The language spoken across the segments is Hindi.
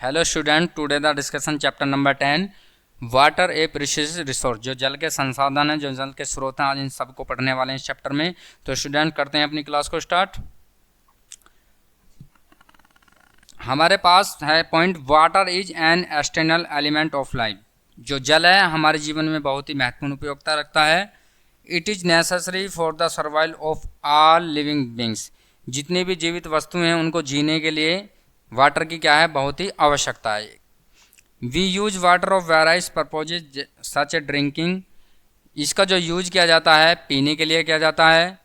Hello student, today the discussion chapter number 10 water A precious resource. जो जल के संसाधन हैं, जो जल के स्रोत हैं, आज इन सबको पढ़ने वाले हैं इस चैप्टर में। तो स्टूडेंट करते हैं अपनी क्लास को स्टार्ट। हमारे पास है point, water is an external element of life. जो जल है हमारे जीवन में बहुत ही महत्वपूर्ण उपयोगिता रखता है। It is necessary for the survival of all living beings. जितनी भी जीवित वस्तुएं हैं उनको जीने के लिए वाटर की क्या है, बहुत ही आवश्यकता है। We use water of various purposes such a drinking. इसका जो यूज किया जाता है पीने के लिए किया जाता है,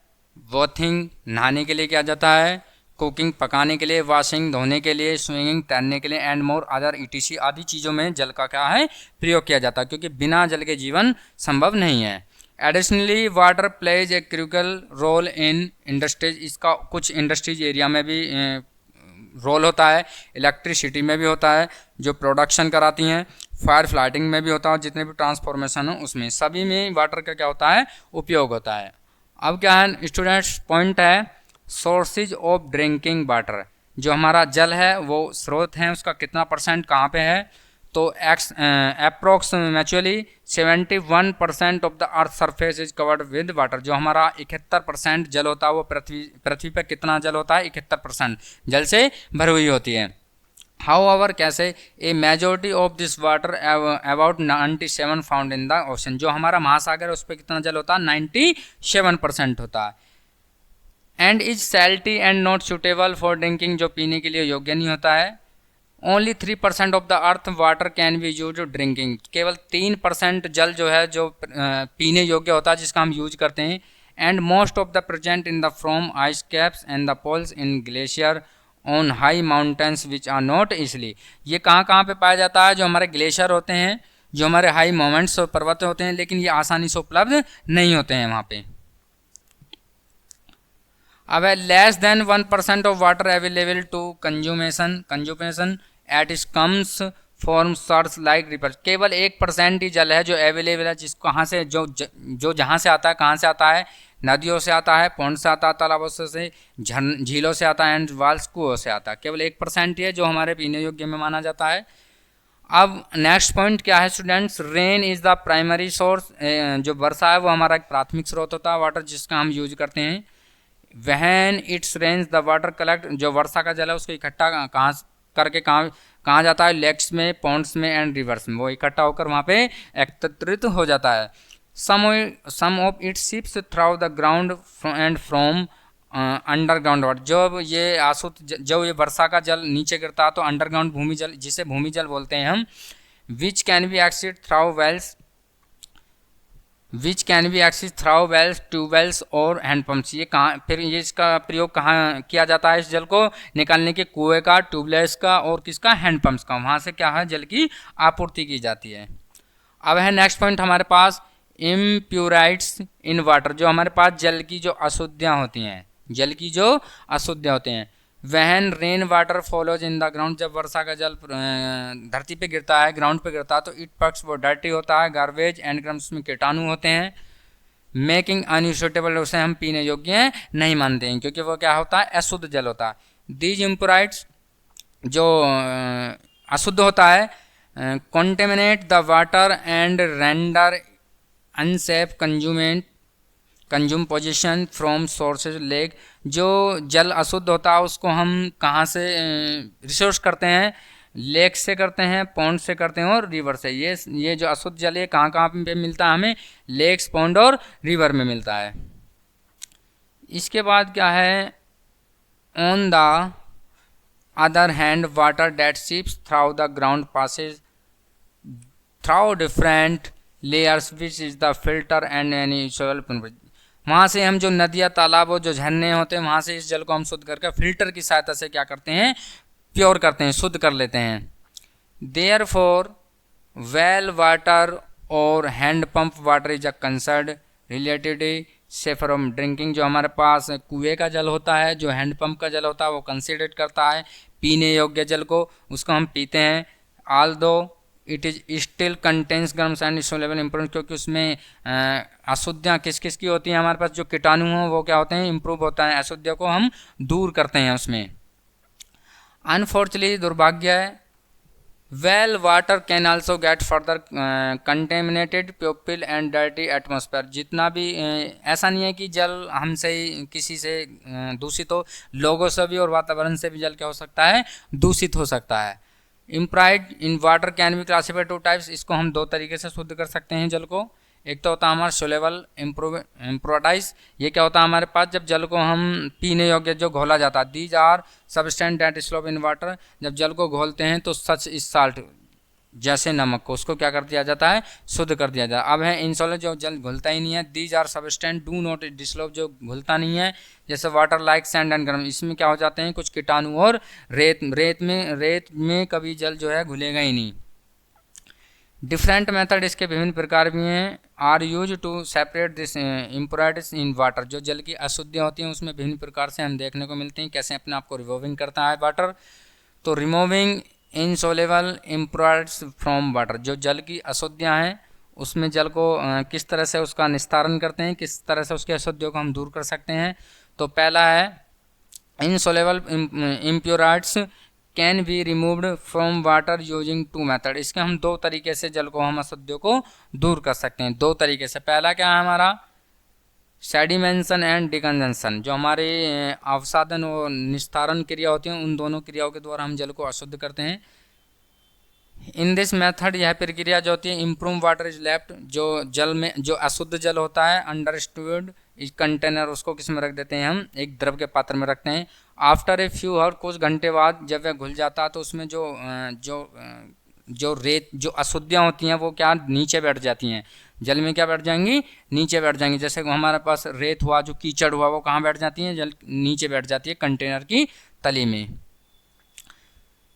वॉथिंग नहाने के लिए किया जाता है, कुकिंग पकाने के लिए, वॉशिंग धोने के लिए, स्विमिंग तैरने के लिए एंड मोर अदर ईटीसी आदि चीज़ों में जल का क्या है, प्रयोग किया जाता है, क्योंकि बिना जल के जीवन संभव नहीं है। Additionally water plays a critical role in industries. इसका कुछ इंडस्ट्रीज एरिया में भी रोल होता है, इलेक्ट्रिसिटी में भी होता है जो प्रोडक्शन कराती हैं, फायर फाइटिंग में भी होता है, जितने भी ट्रांसफॉर्मेशन हो उसमें सभी में वाटर का क्या होता है, उपयोग होता है। अब क्या है स्टूडेंट्स, पॉइंट है सोर्सेज ऑफ ड्रिंकिंग वाटर। जो हमारा जल है वो स्रोत हैं, उसका कितना परसेंट कहाँ पे है, तो approximately 71% of the earth surface is covered with water. जो हमारा 71% जल होता है वो पृथ्वी पर कितना जल होता है, 71% जल से भरी हुई होती है। हाउएवर कैसे, a majority of this water about 97 found in the ocean. जो हमारा महासागर है उस पर कितना जल होता है, 97% होता है। And is salty and not suitable for drinking. जो पीने के लिए योग्य नहीं होता है। Only 3% of the earth water can be use drinking. केवल 3% जल जो है जो पीने योग्य होता है, जिसका हम यूज करते हैं। And most of the present in the from ice caps and the poles in glacier on high mountains which are not easily. ये कहाँ पे पाया जाता है, जो हमारे ग्लेशियर होते हैं, जो हमारे हाई माउंटेन्स पर्वत होते हैं, लेकिन ये आसानी से उपलब्ध नहीं होते हैं वहाँ पे। अब है less than 1% of water available to consumption at is comes from source like river. केवल 1% ही जल है जो अवेलेबल है, जिस कहाँ से जो जहाँ से आता है, कहाँ से आता है, नदियों से आता है, पौंड से आता है, तालाबों से, झीलों से आता है एंड वाल्स कुओं से आता है। केवल 1% ही है जो हमारे पीने योग्य में माना जाता है। अब नेक्स्ट पॉइंट क्या है students, rain is the primary source. जो वर्षा है वो हमारा एक प्राथमिक स्रोत होता है वाटर, जिसका हम यूज करते हैं। वहन it's range the water collect. जो वर्षा का जल है उसको इकट्ठा कहाँ करके कहाँ जाता है, लेक्स में, पॉन्ड्स में एंड रिवर्स में। वो इकट्ठा होकर वहाँ पे एकत्रित हो जाता है। Some of it seeps through the ground and from underground water. जब ये वर्षा का जल नीचे गिरता है तो अंडरग्राउंड भूमि जल, जिसे भूमि जल बोलते हैं हम, which can be access through wells, tube wells और हैंडपम्प्स। ये कहाँ फिर ये इसका प्रयोग कहाँ किया जाता है, इस जल को निकालने के, कुएं का, ट्यूबवेल्स का और किसका, हैंडपम्प्स का। वहाँ से क्या है, जल की आपूर्ति की जाती है। अब है नेक्स्ट पॉइंट हमारे पास, इम्प्यूराइड्स इन वाटर। जो हमारे पास जल की जो अशुद्धियाँ होती हैं, वहन rain water follows in the ground. जब वर्षा का जल धरती पे गिरता है, ग्राउंड पे गिरता है, तो इट पक्स वो डर्टी होता है, गार्बेज एंड ग्रम्स में कीटाणु होते हैं, मेकिंग अनयूटेबल। उसे हम पीने योग्य नहीं मानते हैं, क्योंकि वो क्या होता है, अशुद्ध जल होता है। दीज इम्प्यूराइड्स जो अशुद्ध होता है, contaminate the water and render unsafe consume position from sources lake. जो जल अशुद्ध होता है उसको हम कहाँ से रिसोर्स करते हैं, लेक से करते हैं, पॉन्ड से करते हैं और रिवर से। ये जो अशुद्ध जल है कहाँ पे मिलता है हमें, लेक्स, पॉन्ड और रिवर में मिलता है। इसके बाद क्या है, on the other hand water that seeps through the ground passes through different layers which is the filter and any soil. वहाँ से हम जो नदियाँ, तालाब और जो झरने होते हैं, वहाँ से इस जल को हम शुद्ध करके फिल्टर की सहायता से क्या करते हैं, प्योर करते हैं, शुद्ध कर लेते हैं। देयर फॉर वेल वाटर और hand pump water is a concern related से फ्रॉम ड्रिंकिंग। जो हमारे पास कुएं का जल होता है, जो हैंड पंप का जल होता है, वो कंसिडर करता है पीने योग्य जल को, उसको हम पीते हैं। Although it is still contains germs and soluble impure. क्योंकि उसमें अशुद्धियाँ किस किस की होती हैं, हमारे पास जो कीटाणु हों वो क्या होते हैं, इम्प्रूव होता है, अशुद्धियों को हम दूर करते हैं उसमें। अनफॉर्चुनेटली दुर्भाग्य है, well water can also get further contaminated प्यूपिल and dirty atmosphere. जितना भी ऐसा नहीं है कि जल हमसे ही किसी से दूषित हो, लोगों से भी और वातावरण से भी जल क्या हो सकता है, दूषित हो सकता है। Impurities in water can be classified two types. इसको हम दो तरीके से शुद्ध कर सकते हैं जल को। एक तो होता है हमारा सोलेबल इम्प्रोटाइज। ये क्या होता है हमारे पास, जब जल को हम पीने योग्य जो घोला जाता है, these are substance that slope in water. जब जल को घोलते हैं तो सच इस साल्ट जैसे नमक को, उसको क्या कर दिया जाता है, शुद्ध कर दिया जाता है। अब है इनसोलेट जो जल घुलता ही नहीं है। These are substance do not dissolve जो घुलता नहीं है, जैसे वाटर लाइक सैंड एंड गर्म। इसमें क्या हो जाते हैं कुछ कीटाणु और रेत में कभी जल जो है घुलेगा ही नहीं। डिफरेंट मेथड इसके विभिन्न प्रकार भी हैं। Are use to separate this impurities in water. जो जल की अशुद्धियाँ होती हैं उसमें विभिन्न प्रकार से हम देखने को मिलती हैं कैसे अपने आप को रिमूविंग करता है वाटर। तो removing insoluble impurities from water, जो जल की अशुद्धियाँ हैं उसमें जल को किस तरह से उसका निस्तारण करते हैं, किस तरह से उसकी अशुद्धियों को हम दूर कर सकते हैं। तो पहला है insoluble impurities can be removed from water using two method. इसके हम दो तरीके से जल को हम अशुद्धियों को दूर कर सकते हैं, दो तरीके से। पहला क्या है हमारा सेडिमेंशन एंड डिकंजन। जो हमारे अवसादन और निस्तारण क्रिया होती हैं उन दोनों क्रियाओं के द्वारा हम जल को अशुद्ध करते हैं। इन दिस मेथड यह प्रक्रिया जो होती है इम्प्रूव वाटर इज लेफ्ट, जो जल में जो अशुद्ध जल होता है अंडर स्टोर्ड इस कंटेनर, उसको किस में रख देते हैं हम, एक द्रव के पात्र में रखते हैं। आफ्टर ए फ्यू आवर, कुछ घंटे बाद जब वह घुल जाता है तो उसमें जो रेत जो अशुद्धियाँ होती हैं वो क्या नीचे बैठ जाती हैं, जल में क्या बैठ जाएंगी, नीचे बैठ जाएंगी। जैसे हमारे पास रेत हुआ, जो कीचड़ हुआ, वो कहाँ बैठ जाती है, जल नीचे बैठ जाती है कंटेनर की तली में।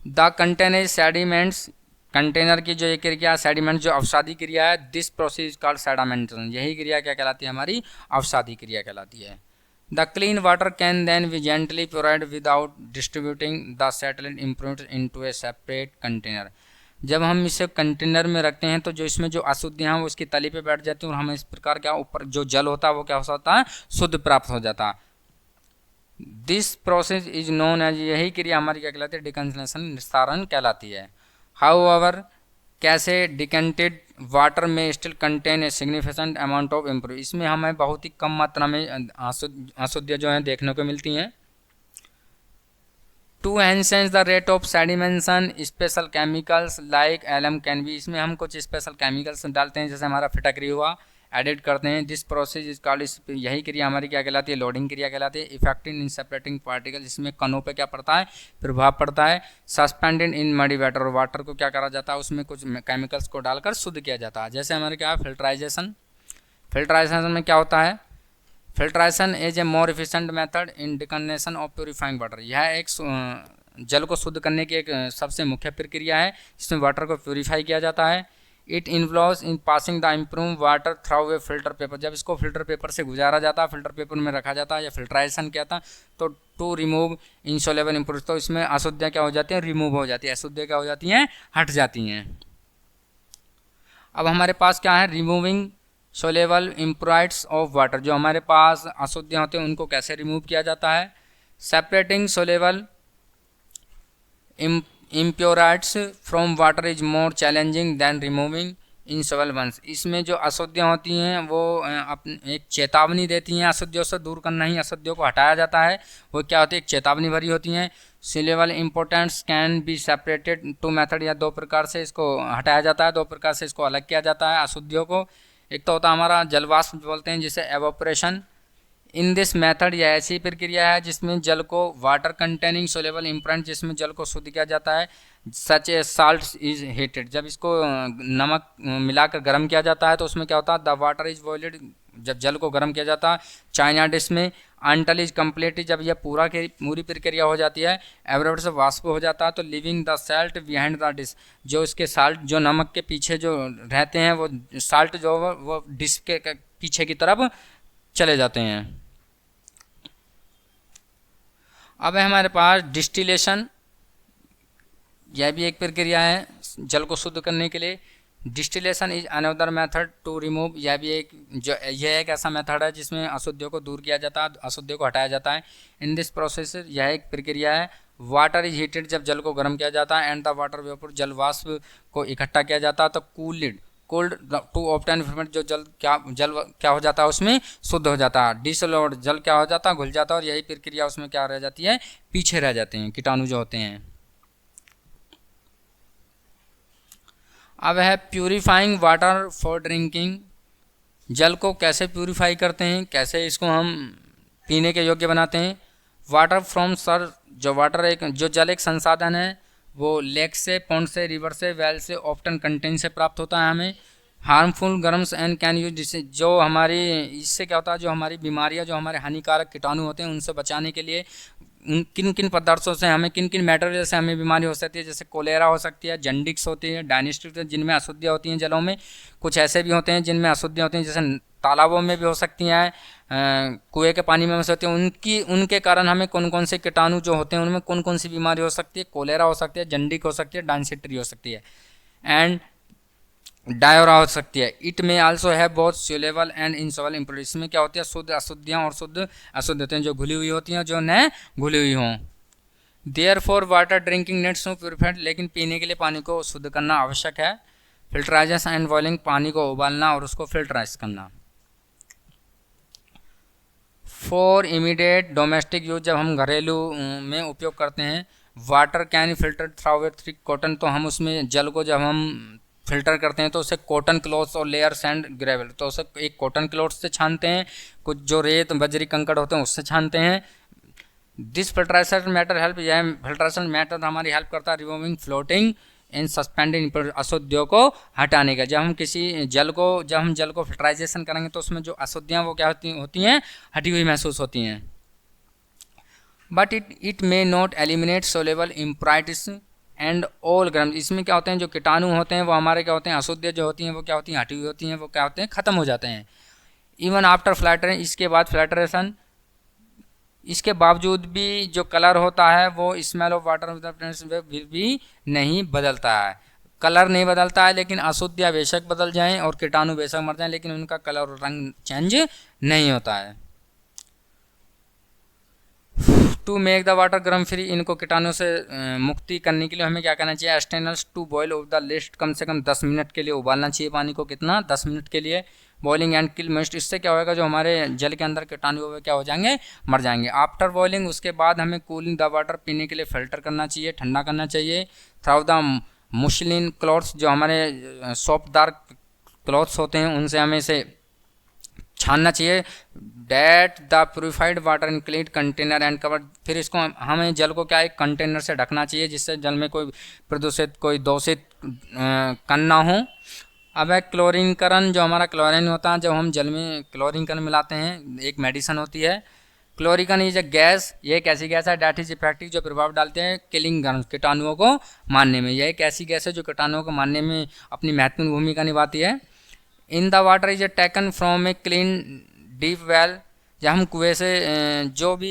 द कंटेनर सेडिमेंट्स, कंटेनर की जो ये क्रिया सेडिमेंट जो अवसादी क्रिया है, दिस प्रोसेस कॉल्ड सेडिमेंटेशन। यही क्रिया क्या कहलाती है, हमारी अवसादी क्रिया कहलाती है। The clean water can then be gently poured without disturbing the settled impurities into a separate container. जब हम इसे कंटेनर में रखते हैं तो जो इसमें जो अशुद्धियाँ हैं वो इसकी तली पे बैठ जाती हैं और हमें इस प्रकार क्या ऊपर जो जल होता है वो क्या हो जाता है, शुद्ध प्राप्त हो जाता है। This process is known as, यही क्रिया हमारी क्या कहलाती है, डिकंजनेशन, निस्तारण कहलाती है। हाउएवर कैसे डिकेंटेड वाटर में still contain a significant amount of improve. इसमें हमें बहुत ही कम मात्रा में अशुद्धियाँ जो हैं देखने को मिलती हैं। To enhance the rate of sedimentation special chemicals like alum can be. इसमें हम कुछ स्पेशल केमिकल्स डालते हैं, जैसे हमारा फिटकरी हुआ, एडिट करते हैं। दिस प्रोसेस इज कॉल्ड, यही क्रिया हमारी क्या कहलाती है, लोडिंग क्रिया कहलाती है। इफेक्टिव इन सेपरेटिंग पार्टिकल, इसमें कणों पे क्या पड़ता है, प्रभाव पड़ता है। Suspended in muddy water, water को क्या करा जाता है, उसमें कुछ केमिकल्स को डालकर शुद्ध किया जाता है। जैसे हमारे क्या है फिल्ट्राइजेशन। फिल्ट्राइजेशन में क्या होता है, filtration is a more efficient method in decantation of purifying water. यह एक जल को शुद्ध करने की एक सबसे मुख्य प्रक्रिया है जिसमें वाटर को प्योरीफाई किया जाता है। It involves in passing the improve water through a filter paper. जब इसको फिल्टर पेपर से गुजारा जाता है, फिल्टर पेपर में रखा जाता है या फिल्ट्राइजेशन किया था, तो टू रिमूव इंसोलेबल इम्प्रूव, तो इसमें अशुद्धियाँ क्या हो जाती हैं, रिमूव हो जाती है, अशुद्धियाँ क्या हो जाती हैं, हट जाती हैं। अब हमारे पास क्या है, removing soluble impurities of water. जो हमारे पास अशुद्धियाँ होती हैं उनको कैसे रिमूव किया जाता है। Separating soluble impurities from water is more challenging than removing insoluble ones. इसमें जो अशुद्धियाँ होती हैं वो एक चेतावनी देती हैं, अशुद्धियों से दूर करना ही अशुद्धियों को हटाया जाता है, वो क्या होती है, एक चेतावनी भरी होती हैं। Soluble importance can be separated two method, या दो प्रकार से इसको हटाया जाता है, दो प्रकार से इसको अलग किया जाता है अशुद्धियों को। एक तो होता है हमारा जलवाष्प बोलते हैं जिसे एवोपरेशन। इन दिस मेथड यह ऐसी प्रक्रिया है जिसमें जल को वाटर कंटेनिंग सोलेबल इम्प्रेंट, जिसमें जल को शुद्ध किया जाता है। सच ए साल्ट इज हीटेड, जब इसको नमक मिलाकर गर्म किया जाता है तो उसमें क्या होता है, द वाटर इज बॉइल्ड, जब जल को गर्म किया जाता है चाइना डिश में, अंटल इज कम्प्लीट, जब यह पूरी प्रक्रिया हो जाती है, एवरेट से वाष्प हो जाता है, तो living the salt behind the dish, जो इसके साल्ट जो नमक के पीछे जो रहते हैं वो साल्ट जो वो डिश के पीछे की तरफ चले जाते हैं। अब है हमारे पास डिस्टिलेशन, यह भी एक प्रक्रिया है जल को शुद्ध करने के लिए। Distillation is another method to remove, यह एक ऐसा मेथड है जिसमें अशुद्धियों को दूर किया जाता है, अशुद्धियों को हटाया जाता है। इन दिस प्रोसेस, यह एक प्रक्रिया है। वाटर इज हीटेड, जब जल को गर्म किया जाता है, एंड द वाटर वेपर, जल वाष्प को इकट्ठा किया जाता है, तो कूल्ड टू ऑब्टेन फिल्मेंट, जो जल क्या हो जाता है उसमें शुद्ध हो जाता है। डिसोल्व्ड, जल क्या हो जाता है, घुल जाता है, और यही प्रक्रिया उसमें क्या रह जाती है, पीछे रह जाते हैं कीटाणु जो होते हैं। अब है प्यूरिफाइंग वाटर फॉर ड्रिंकिंग, जल को कैसे प्यूरिफाई करते हैं, कैसे इसको हम पीने के योग्य बनाते हैं। वाटर फ्रॉम सर, जो जल एक संसाधन है, वो लेक से, पॉन्ड से, रिवर से, वेल से, ऑफ्टन कंटेन से प्राप्त होता है हमें। हार्मफुल गर्म्स एंड कैन यूज, जिससे जो हमारी, इससे क्या होता है, जो हमारी बीमारियां, जो हमारे हानिकारक कीटाणु होते हैं उनसे बचाने के लिए किन किन पदार्थों से हमें, किन किन मटेरियल से हमें बीमारी हो सकती है, जैसे कोलेरा हो सकती है, जंडिक्स होती है, डायनिस्टिक, जिनमें अशुद्धियाँ होती हैं जलों में। कुछ ऐसे भी होते हैं जिनमें अशुद्धियाँ होती हैं, जैसे तालाबों में भी हो सकती हैं, कुएं के पानी में हो सकती है। उनके कारण हमें कौन कौन से कीटाणु जो होते हैं उनमें कौन कौन सी बीमारी हो सकती है, कोलेरा हो सकती है, जंडिक हो सकती है, डायसेंट्री हो सकती है, एंड डायोरा हो सकती है। इट में आल्सो है both soluble and insoluble impurities, इसमें क्या होती है, शुद्ध अशुद्धियाँ और शुद्ध अशुद्ध होते हैं, जो घुली हुई होती हैं, जो न घुली हुई हों। Therefore water drinking needs to purified, लेकिन पीने के लिए पानी को शुद्ध करना आवश्यक है। फिल्टराइजेशन एंड बॉइलिंग, पानी को उबालना और उसको फिल्टराइज करना। फॉर इमीडिएट डोमेस्टिक यूज, जब हम घरेलू में उपयोग करते हैं, water can filter through thick cotton, तो हम उसमें जल को जब हम फिल्टर करते हैं तो उसे कॉटन क्लॉथ्स और लेयर सैंड ग्रेवल, तो उसे एक कॉटन क्लॉथ से छानते हैं, कुछ जो रेत बजरी कंकड़ होते हैं उससे छानते हैं। दिस फिल्ट्रेशन मैटर हेल्प, यह फिल्ट्रेशन मैटर हमारी हेल्प करता है रिमूविंग फ्लोटिंग इन सस्पेंडेड अशुद्धियों को हटाने का। जब हम जल को फिल्ट्राइजेशन करेंगे तो उसमें जो अशुद्धियाँ वो क्या होती हैं, हटी हुई महसूस होती हैं। But it may not eliminate soluble impurities and all germs, इसमें क्या होते हैं, जो कीटाणु होते हैं वो हमारे क्या होते हैं, अशुद्धियाँ जो होती हैं वो क्या होती हैं, हटी हुई होती हैं, वो क्या होते हैं, खत्म हो जाते हैं। इवन आफ्टर फ्लैटरिंग, इसके बाद फ्लैटरेशन, इसके बावजूद भी जो कलर होता है वो स्मेल ऑफ वाटर भी नहीं बदलता है। कलर नहीं बदलता है, लेकिन अशुद्धियाँ बेशक बदल जाएं और कीटाणु बेशक मर जाएं, लेकिन उनका कलर और रंग चेंज नहीं होता है। टू मेक द वाटर गर्म फ्री, इनको कीटाणु से मुक्ति करने के लिए हमें क्या करना चाहिए, essentials to boil of the list, कम से कम 10 मिनट के लिए उबालना चाहिए पानी को। कितना, 10 मिनट के लिए। बॉइलिंग एंड किल मिस्ट, इससे क्या होगा, जो हमारे जल के अंदर कीटाणु हुए क्या हो जाएंगे, मर जाएंगे। आफ्टर बॉइलिंग, उसके बाद हमें कूलिंग द वाटर, पीने के लिए फिल्टर करना चाहिए, ठंडा करना चाहिए। थ्रू द मुस्लिन क्लॉथ्स, जो हमारे सॉफ्टदार क्लॉथ्स होते हैं उनसे हमें इसे छानना चाहिए। That the purified water in clean container and cover, फिर इसको हमें जल को क्या एक कंटेनर से ढकना चाहिए जिससे जल में कोई प्रदूषित, कोई दूषित कण ना हो। अब है क्लोरीनकरण, जो हमारा क्लोरीन होता है, जब हम जल में क्लोरीनकरण मिलाते हैं, एक मेडिसिन होती है। क्लोरीकन इज ए गैस, ये एक ऐसी गैस है डैट इज इफेक्टिव, जो प्रभाव डालते हैं किलिंग गर्म्स, कीटाणुओं को मारने में। यह एक ऐसी गैस है जो कीटाणुओं को मारने में अपनी महत्वपूर्ण भूमिका निभाती है। In the water is a taken from a clean deep well, जब हम कुएं से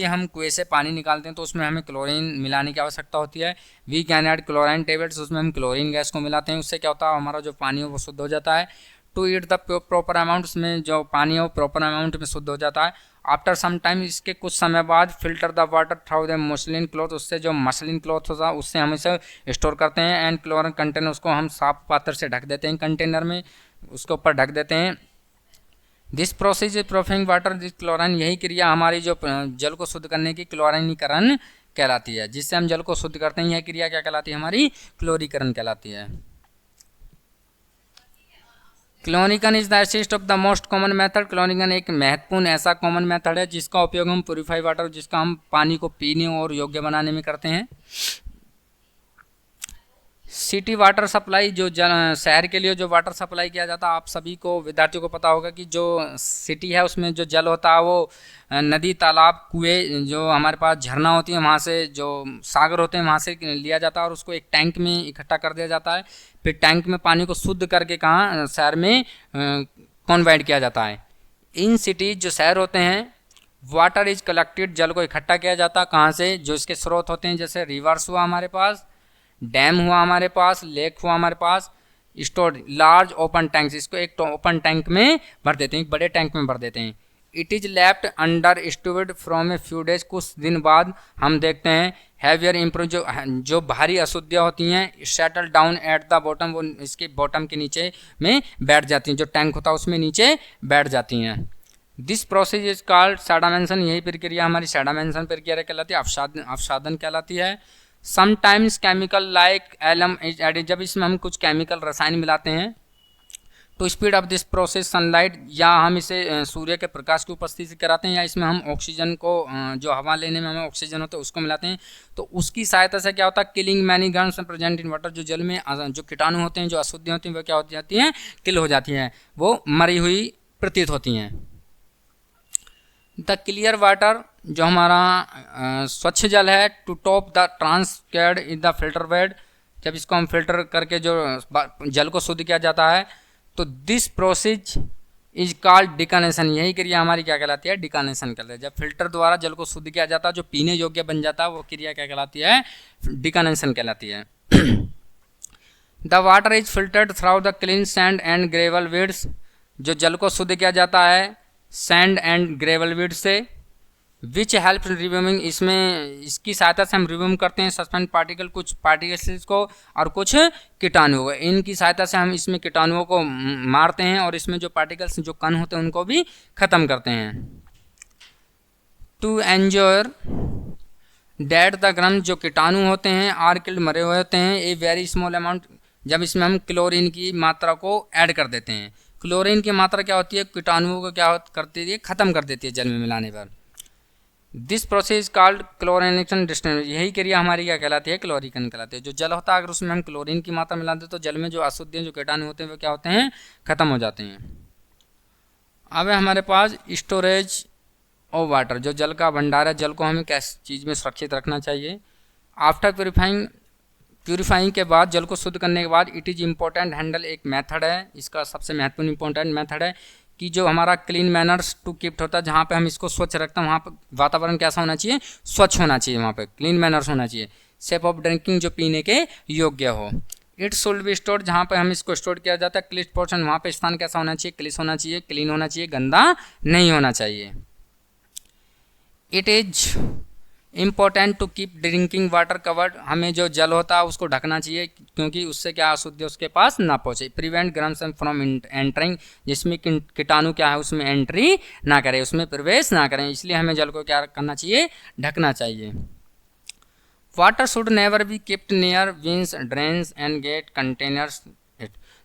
हम कुएं से पानी निकालते हैं तो उसमें हमें क्लोरीन मिलाने की आवश्यकता होती है। We can add chlorine tablets, उसमें हम क्लोरीन गैस को मिलाते हैं, उससे क्या होता है, हमारा जो पानी है वो शुद्ध हो जाता है। To eat the proper amount, उसमें जो पानी है वो प्रॉपर अमाउंट में शुद्ध हो जाता है। आफ्टर सम टाइम, इसके कुछ समय बाद, filter the water through the muslin cloth, उससे जो मसलिन क्लॉथ होता है उससे हम इसे स्टोर करते हैं। एंड क्लोरीन कंटेनर, उसको हम साफ पात्र से ढक देते हैं, कंटेनर में उसके ऊपर ढक देते हैं। This process is purifying water this chlorine, यही क्रिया हमारी जो जल को शुद्ध करने की क्लोराइनीकरण कहलाती है। जिससे हम जल को शुद्ध करते हैं, यह क्रिया क्या कहलाती है, हमारी क्लोरीकरण कहलाती है। क्लोरीकरण is the assist of the most common method, क्लोरीकरण एक महत्वपूर्ण ऐसा कॉमन मेथड है जिसका उपयोग हम प्योरीफाई वाटर, जिसका हम पानी को पीने और योग्य बनाने में करते हैं। सिटी वाटर सप्लाई, जो शहर के लिए जो वाटर सप्लाई किया जाता है, आप सभी को विद्यार्थियों को पता होगा कि जो सिटी है उसमें जो जल होता है वो नदी, तालाब, कुएं, जो हमारे पास झरना होती है वहाँ से, जो सागर होते हैं वहाँ से लिया जाता है और उसको एक टैंक में इकट्ठा कर दिया जाता है। फिर टैंक में पानी को शुद्ध करके कहाँ शहर में कन्वर्ट किया जाता है। इन सिटीज, जो शहर होते हैं, वाटर इज कलेक्टेड, जल को इकट्ठा किया जाता है कहाँ से, जो इसके स्रोत होते हैं, जैसे रिवर्स हुआ हमारे पास, डैम हुआ हमारे पास, लेक हुआ हमारे पास, स्टोर लार्ज ओपन टैंक्स, इसको एक ओपन टैंक में भर देते हैं, एक बड़े टैंक में भर देते हैं। It is left under stored from a few days, कुछ दिन बाद हम देखते हैं हैवियर इम्प्रूव, जो भारी अशुद्धियाँ होती हैं settle down at the bottom, वो इसके बॉटम के नीचे में बैठ जाती हैं, जो टैंक होता है उसमें नीचे बैठ जाती हैं। दिस प्रोसेस इज कॉल्ड सेडामेंशन, यही प्रक्रिया हमारी सेडामेंशन प्रक्रिया कहलाती है, अवसादन कहलाती है। Sometimes chemical like alum is added, जब इसमें हम कुछ केमिकल रसायन मिलाते हैं to speed up this process sunlight, या हम इसे सूर्य के प्रकाश की उपस्थिति से कराते हैं, या इसमें हम ऑक्सीजन को जो हवा लेने में हमें ऑक्सीजन होता है उसको मिलाते हैं, तो उसकी सहायता से क्या होता है killing many germs present in water, जो जल में जो कीटाणु होते हैं, जो अशुद्धियाँ होती हैं, वो क्या हो जाती हैं, किल हो जाती हैं, वो मरी हुई प्रतीत होती हैं। द क्लियर वाटर, जो हमारा स्वच्छ जल है, टू टॉप द ट्रांसकेड इन द फिल्टर बेड, जब इसको हम फिल्टर करके जो जल को शुद्ध किया जाता है, तो दिस प्रोसेस इज कॉल्ड डिकानेशन, यही क्रिया हमारी क्या कहलाती है, डिकानेशन कहलाती है। जब फिल्टर द्वारा जल को शुद्ध किया जाता है, जो पीने योग्य बन जाता है, वो क्रिया क्या कहलाती है, डिकानेशन कहलाती है। The water is filtered through the clean sand and gravel weeds, जो जल को शुद्ध किया जाता है सैंड एंड ग्रेवल वीड से, विच हेल्प रिमूविंग, इसमें इसकी सहायता से हम रिमूव करते हैं सस्पेंड पार्टिकल, कुछ पार्टिकल्स को और कुछ कीटाणुओं को, इनकी सहायता से हम इसमें कीटाणुओं को मारते हैं और इसमें जो पार्टिकल्स जो कण होते हैं उनको भी खत्म करते हैं। टू एंजोर डेट द ग्रम, जो कीटाणु होते हैं आर किल्ड मरे हुए होते हैं, ए वेरी स्मॉल अमाउंट, जब इसमें हम क्लोरीन की मात्रा को ऐड कर देते हैं, क्लोरीन की मात्रा क्या होती है, कीटाणुओं को क्या करती है, खत्म कर देती है जल में मिलाने पर। This process called chlorination distillation, यही क्रिया हमारी क्या कहलाती है, क्लोरीकरण कहलाती है। जो जल होता है अगर उसमें हम क्लोरीन की मात्रा मिला दें तो जल में जो अशुद्धियाँ जो कीटाणु होते हैं वो क्या होते हैं, खत्म हो जाते हैं। अब है हमारे पास स्टोरेज ऑफ वाटर, जो जल का भंडार है, जल को हमें किस चीज़ में सुरक्षित रखना चाहिए। आफ्टर प्यूरिफाइंग के बाद, जल को शुद्ध करने के बाद, इट इज़ इम्पोर्टेंट हैंडल, एक मेथड है इसका, सबसे महत्वपूर्ण इंपॉर्टेंट मेथड है कि जो हमारा क्लीन मैनर्स टू कीप्ट होता है, जहाँ पे हम इसको स्वच्छ रखते हैं वहाँ पर वातावरण कैसा होना चाहिए, स्वच्छ होना चाहिए, वहाँ पे क्लीन मैनर्स होना चाहिए। सेफ ऑफ ड्रिंकिंग, जो पीने के योग्य हो। इट शुड बी स्टोर्ड, जहाँ पे हम इसको स्टोर किया जाता है, क्लिस्ट पोर्शन, वहाँ पे स्थान कैसा होना चाहिए, क्लिस होना चाहिए, क्लीन होना चाहिए, गंदा नहीं होना चाहिए। It is important to keep drinking water covered, हमें जो जल होता है उसको ढकना चाहिए क्योंकि उससे क्या अशुद्धि उसके पास ना पहुँचे। प्रिवेंट ग्रम्स फ्रॉम एंटरिंग, जिसमें कीटाणु क्या है उसमें एंट्री ना करें, उसमें प्रवेश ना करें, इसलिए हमें जल को क्या करना चाहिए, ढकना चाहिए। Water should never be kept near bins drains and get containers,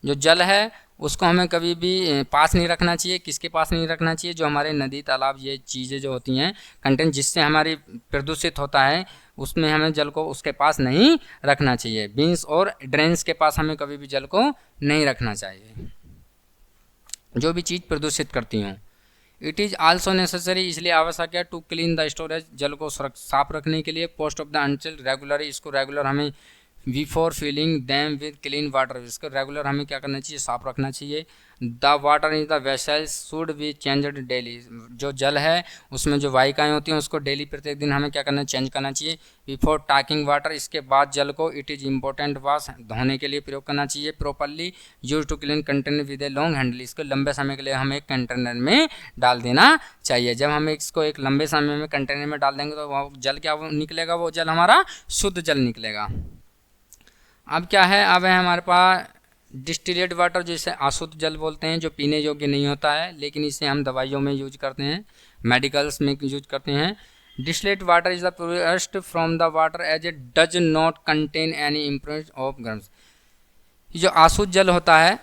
जो जल है उसको हमें कभी भी पास नहीं रखना चाहिए, किसके पास नहीं रखना चाहिए, जो हमारे नदी तालाब ये चीज़ें जो होती हैं कंटेन जिससे हमारी प्रदूषित होता है उसमें हमें जल को उसके पास नहीं रखना चाहिए। बिन्स और ड्रेन्स के पास हमें कभी भी जल को नहीं रखना चाहिए, जो भी चीज़ प्रदूषित करती हूँ। इट इज़ आल्सो नेसेसरी, इसलिए आवश्यक है टू क्लीन द स्टोरेज, जल को साफ रखने के लिए। Post of the unchilled regular, इसको रेगुलर हमें before filling them with clean water, इसको रेगुलर हमें क्या करना चाहिए, साफ रखना चाहिए। The water in the vessels should be changed daily, जो जल है उसमें जो वाहिकाएँ होती हैं उसको डेली प्रत्येक दिन हमें क्या करना, चेंज करना चाहिए। बिफोर टाकिंग वाटर, इसके बाद जल को इट इज़ इम्पोर्टेंट वॉश, धोने के लिए प्रयोग करना चाहिए। Properly use to clean container with a long handle, इसको लंबे समय के लिए हमें एक कंटेनर में डाल देना चाहिए। जब हम इसको एक लंबे समय में कंटेनर में डाल देंगे तो वो जल क्या निकलेगा, वो जल हमारा शुद्ध जल निकलेगा। अब क्या है, अब है हमारे पास डिस्टिलेट वाटर, जिसे अशुद्ध जल बोलते हैं, जो पीने योग्य नहीं होता है लेकिन इसे हम दवाइयों में यूज करते हैं, मेडिकल्स में यूज करते हैं। Distilled water is the purest from the water as it does not contain any impurities of germs, जो अशुद्ध जल होता है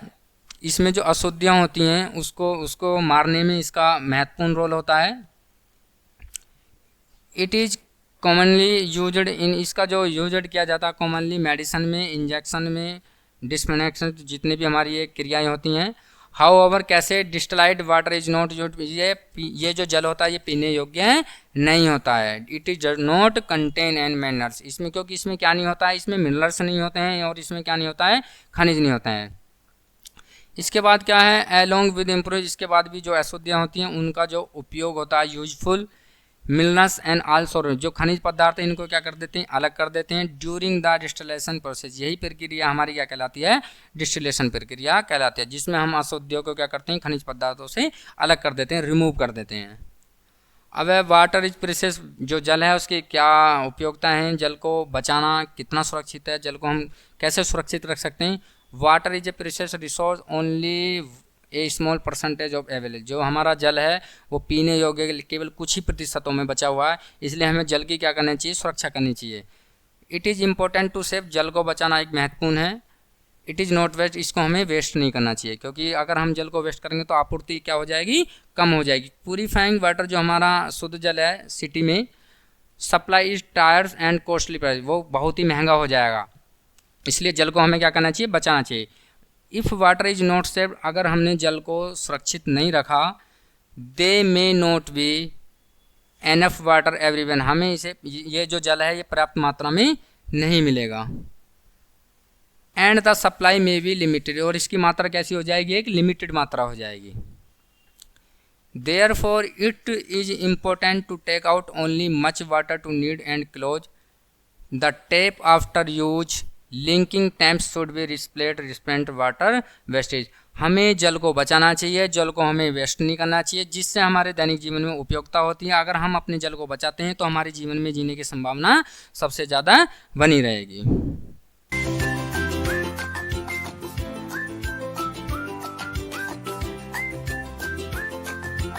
इसमें जो अशुद्धियाँ होती हैं उसको मारने में इसका महत्वपूर्ण रोल होता है। It is commonly used in, इसका जो यूज्ड किया जाता है कॉमनली मेडिसिन में, इंजेक्शन में, डिस्पेंसेशन, जितने भी हमारी ये क्रियाएं होती हैं। हाउ ओवर कैसे डिस्टिलाइड वाटर इज नॉट यूज्ड, ये जो जल होता है ये पीने योग्य नहीं होता है। It is not contain and minerals, इसमें क्योंकि इसमें क्या नहीं होता है, इसमें मिनरल्स नहीं होते हैं और इसमें क्या नहीं होता है, खनिज नहीं होते हैं। इसके बाद क्या है, एलोंग विद इम्प्रूव, इसके बाद भी जो अशुद्धियाँ होती हैं उनका जो उपयोग होता है यूजफुल मिनरल्स एंड आल्सो जो खनिज पदार्थ है इनको क्या कर देते हैं, अलग कर देते हैं ड्यूरिंग द डिस्टिलेशन प्रोसेस। यही प्रक्रिया हमारी क्या कहलाती है, डिस्टिलेशन प्रक्रिया कहलाती है, जिसमें हम अशुद्धियों को क्या करते हैं, खनिज पदार्थों से अलग कर देते हैं, रिमूव कर देते हैं। अब वाटर इज प्रेशियस, जो जल है उसकी क्या उपयोगिता है, जल को बचाना कितना सुरक्षित है, जल को हम कैसे सुरक्षित रख सकते हैं। Water is a precious resource only A small percentage of available, जो हमारा जल है वो पीने योग्य केवल कुछ ही प्रतिशतों में बचा हुआ है, इसलिए हमें जल की क्या करनी चाहिए, सुरक्षा करनी चाहिए। It is important to save, जल को बचाना एक महत्वपूर्ण है। इट इज़ नॉट वेस्ट, इसको हमें वेस्ट नहीं करना चाहिए, क्योंकि अगर हम जल को वेस्ट करेंगे तो आपूर्ति क्या हो जाएगी, कम हो जाएगी। प्यूरीफाइंग वाटर जो हमारा शुद्ध जल है सिटी में, supply is tyres and costly price, वो बहुत ही महंगा हो जाएगा, इसलिए जल को हमें क्या करना चाहिए, बचाना चाहिए। If water is not save, अगर हमने जल को सुरक्षित नहीं रखा, they may not be enough water everyone, हमें इसे ये जो जल है ये पर्याप्त मात्रा में नहीं मिलेगा। एंड द सप्लाई में बी लिमिटेड, और इसकी मात्रा कैसी हो जाएगी, एक लिमिटेड मात्रा हो जाएगी। Therefore it is important to take out only much water to need and close the tap after use, leaking taps should be replaced रिस्पेंट वाटर वेस्टेज, हमें जल को बचाना चाहिए, जल को हमें वेस्ट नहीं करना चाहिए, जिससे हमारे दैनिक जीवन में उपयोगिता होती है। अगर हम अपने जल को बचाते हैं तो हमारे जीवन में जीने की संभावना सबसे ज़्यादा बनी रहेगी।